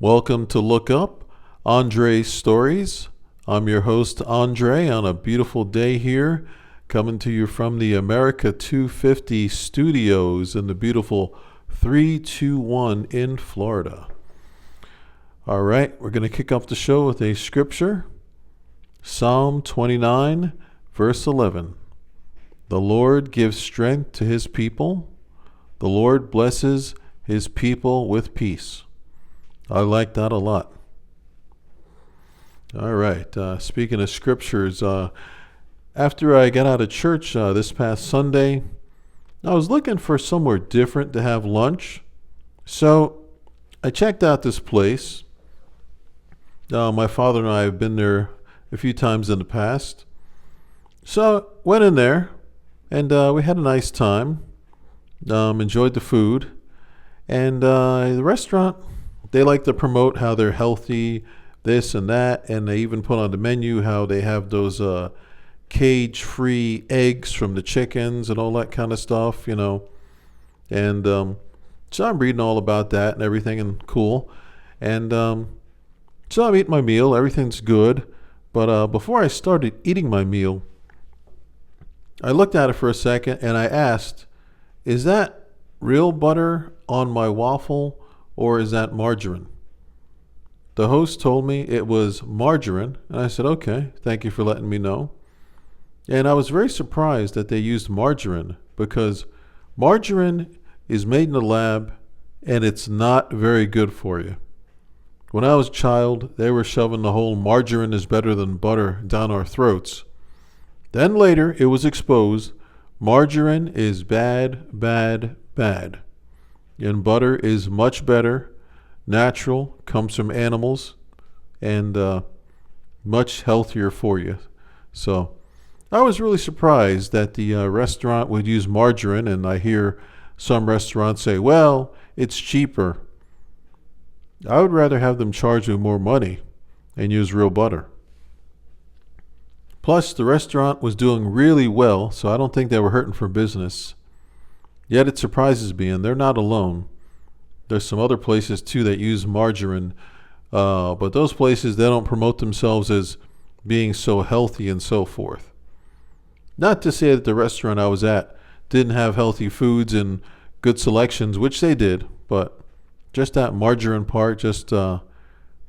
Welcome to Look Up, Andre Stories. I'm your host, Andre, on a beautiful day here, coming to you from the America 250 studios in the beautiful 321 in Florida. All right, we're going to kick off the show with a scripture. Psalm 29, verse 11. The Lord gives strength to his people. The Lord blesses his people with peace. I like that a lot. All right, speaking of scriptures, after I got out of church this past Sunday, I was looking for somewhere different to have lunch. So I checked out this place. My father and I have been there a few times in the past. So went in there, and we had a nice time. Enjoyed the food. And the restaurant, they like to promote how they're healthy, this and that. And they even put on the menu how they have those cage-free eggs from the chickens and all that kind of stuff, And so I'm reading all about that and everything, and cool. And so I'm eating my meal. Everything's good. But before I started eating my meal, I looked at it for a second and I asked, is that real butter on my waffle or is that margarine? The host told me it was margarine, and I said, okay, thank you for letting me know. And I was very surprised that they used margarine, because margarine is made in the lab and it's not very good for you. When I was a child, they were shoving the whole margarine is better than butter down our throats. Then later, it was exposed margarine is bad, bad, bad. And butter is much better, natural, comes from animals, and much healthier for you. So I was really surprised that the restaurant would use margarine, and I hear some restaurants say, well, it's cheaper. I would rather have them charge me more money and use real butter. Plus, the restaurant was doing really well, so I don't think they were hurting for business. Yet it surprises me, and they're not alone. There's some other places, too, that use margarine, but those places, they don't promote themselves as being so healthy and so forth. Not to say that the restaurant I was at didn't have healthy foods and good selections, which they did, but just that margarine part just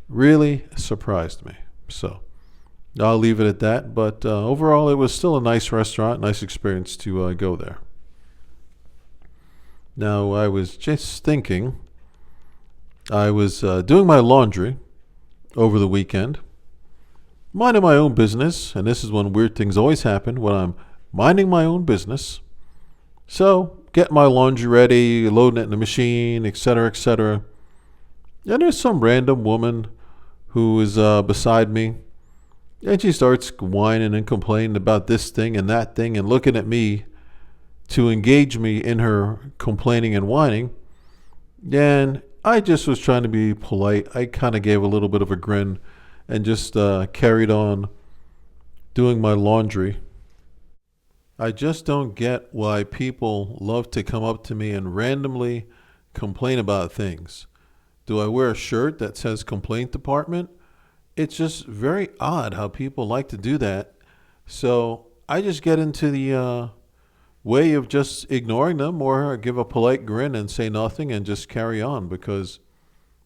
really surprised me. So I'll leave it at that. But overall, it was still a nice restaurant, nice experience to go there. Now, I was just thinking, I was doing my laundry over the weekend, minding my own business, and this is when weird things always happen, when I'm minding my own business. So, getting my laundry ready, loading it in the machine, etc., etc. And there's some random woman who is beside me, and she starts whining and complaining about this thing and that thing and looking at me to engage me in her complaining and whining. And I just was trying to be polite. I kind of gave a little bit of a grin and just carried on doing my laundry. I just don't get why people love to come up to me and randomly complain about things. Do I wear a shirt that says complaint department? It's just very odd how people like to do that. So I just get into the way of just ignoring them, or give a polite grin and say nothing and just carry on, because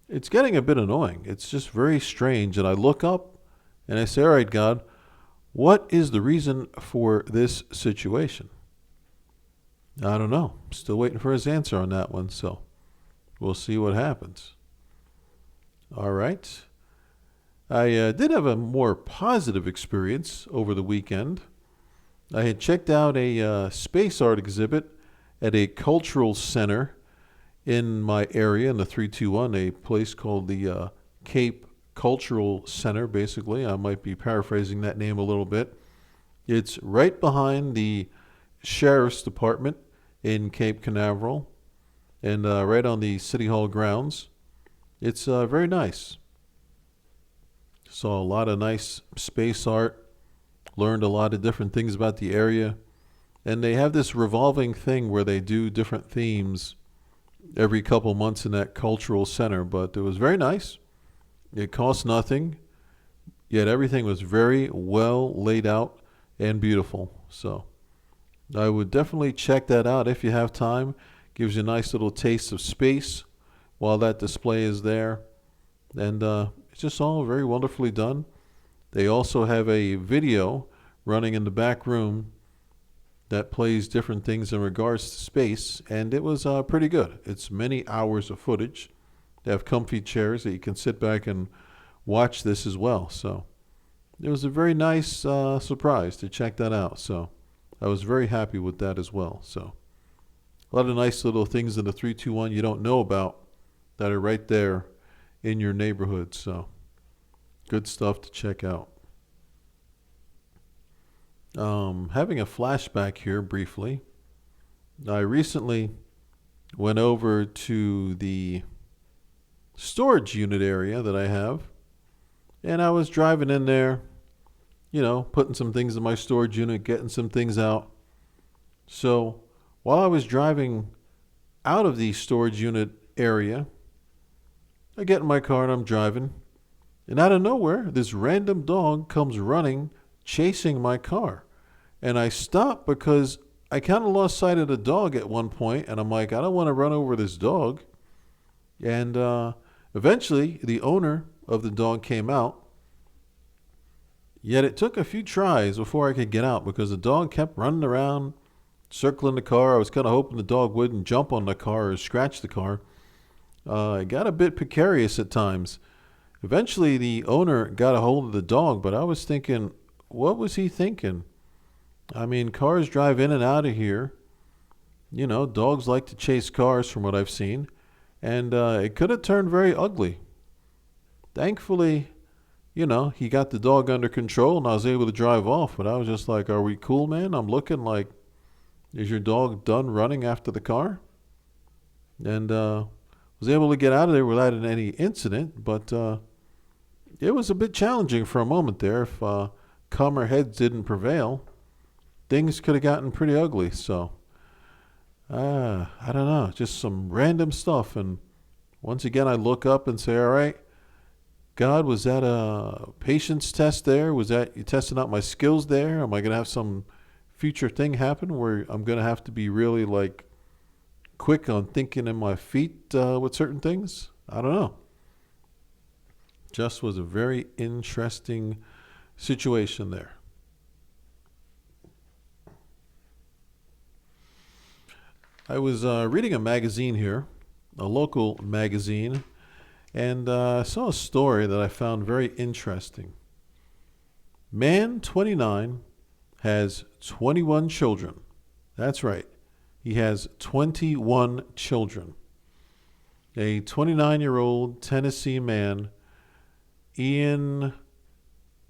it's getting a bit annoying. It's just very strange. And I look up and I say, all right, God, what is the reason for this situation? I don't know. Still waiting for his answer on that one, so we'll see what happens. All right. I did have a more positive experience over the weekend. I had checked out a space art exhibit at a cultural center in my area, in the 321, a place called the Cape Cultural Center, basically. I might be paraphrasing that name a little bit. It's right behind the Sheriff's Department in Cape Canaveral, and right on the City Hall grounds. It's very nice. Saw a lot of nice space art, learned a lot of different things about the area, and they have this revolving thing where they do different themes every couple months in that cultural center. But it was very nice. It cost nothing, yet everything was very well laid out and beautiful. So I would definitely check that out if you have time. Gives you a nice little taste of space while that display is there. And it's just all very wonderfully done. They also have a video running in the back room that plays different things in regards to space, and it was pretty good. It's many hours of footage. They have comfy chairs that you can sit back and watch this as well. So it was a very nice surprise to check that out. So I was very happy with that as well. So a lot of nice little things in the 321 you don't know about that are right there in your neighborhood. So good stuff to check out. Having a flashback here briefly. I recently went over to the storage unit area that I have, and I was driving in there, putting some things in my storage unit, getting some things out. So while I was driving out of the storage unit area, I get in my car and I'm driving, and out of nowhere, this random dog comes running, chasing my car. And I stopped because I kind of lost sight of the dog at one point, and I'm like, I don't want to run over this dog. And eventually, the owner of the dog came out. Yet it took a few tries before I could get out because the dog kept running around, circling the car. I was kind of hoping the dog wouldn't jump on the car or scratch the car. It got a bit precarious at times. Eventually, the owner got a hold of the dog, but I was thinking, what was he thinking? I mean, cars drive in and out of here. Dogs like to chase cars from what I've seen. And it could have turned very ugly. Thankfully, he got the dog under control and I was able to drive off. But I was just like, are we cool, man? I'm looking like, is your dog done running after the car? And was able to get out of there without any incident. But it was a bit challenging for a moment there. If calmer heads didn't prevail, things could have gotten pretty ugly. So I don't know, just some random stuff. And once again, I look up and say, all right, God, was that a patience test there? Was that you testing out my skills there? Am I going to have some future thing happen where I'm going to have to be really like quick on thinking in my feet with certain things? I don't know. Just was a very interesting situation there. I was reading a magazine here, a local magazine, and I saw a story that I found very interesting. Man 29 has 21 children. That's right. He has 21 children. A 29-year-old Tennessee man, Ian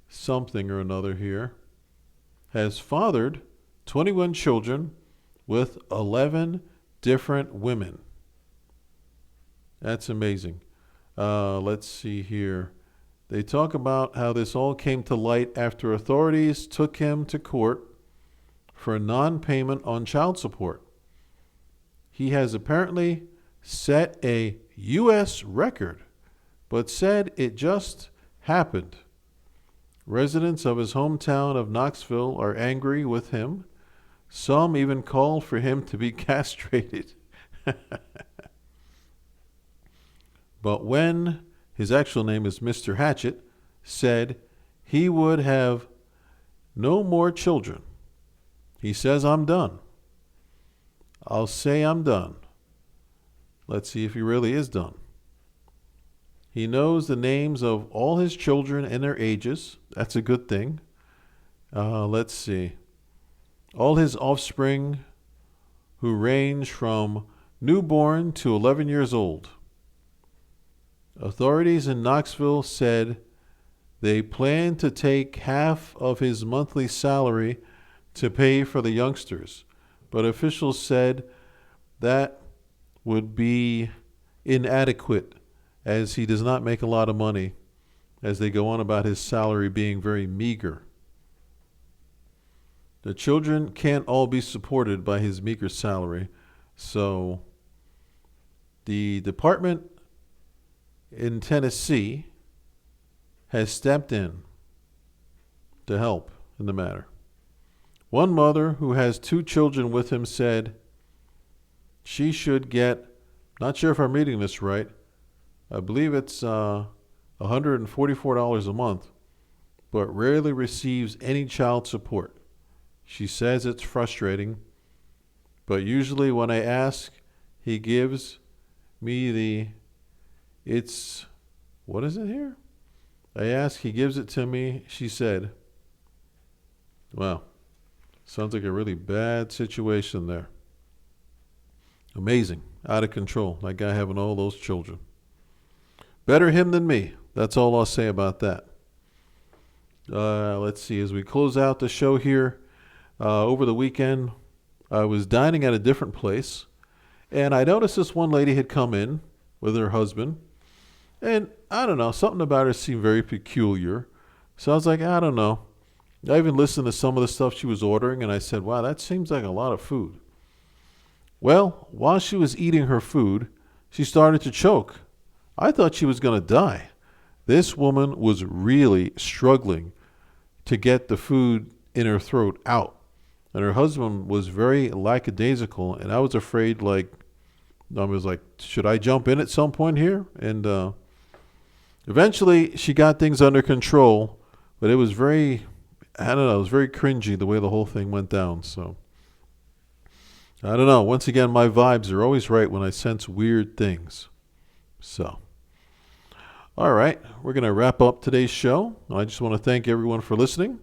something or another here, has fathered 21 children with 11 different women. That's amazing. Let's see here. They talk about how this all came to light after authorities took him to court for non-payment on child support. He has apparently set a U.S. record, but said it just happened. Residents of his hometown of Knoxville are angry with him. Some even call for him to be castrated. But when his actual name is Mr. Hatchet, said he would have no more children. He says, I'm done. I'll say I'm done. Let's see if he really is done. He knows the names of all his children and their ages. That's a good thing. Let's see. All his offspring who range from newborn to 11 years old. Authorities in Knoxville said they plan to take half of his monthly salary to pay for the youngsters, but officials said that would be inadequate as he does not make a lot of money, as they go on about his salary being very meager. The children can't all be supported by his meager salary, so the department in Tennessee has stepped in to help in the matter. One mother who has 2 children with him said she should get, not sure if I'm reading this right, I believe it's $144 a month, but rarely receives any child support. She says it's frustrating, but usually when I ask, he gives me what is it here? I ask, he gives it to me, she said. Wow, sounds like a really bad situation there. Amazing, out of control, that guy having all those children. Better him than me. That's all I'll say about that. Let's see, as we close out the show here, over the weekend, I was dining at a different place, and I noticed this one lady had come in with her husband, and I don't know, something about her seemed very peculiar. So I was like, I don't know. I even listened to some of the stuff she was ordering, and I said, wow, that seems like a lot of food. Well, while she was eating her food, she started to choke. I thought she was going to die. This woman was really struggling to get the food in her throat out. And her husband was very lackadaisical, and I was afraid, should I jump in at some point here? And eventually she got things under control, but it was it was very cringy the way the whole thing went down. So, I don't know. Once again, my vibes are always right when I sense weird things. So, all right, we're going to wrap up today's show. I just want to thank everyone for listening.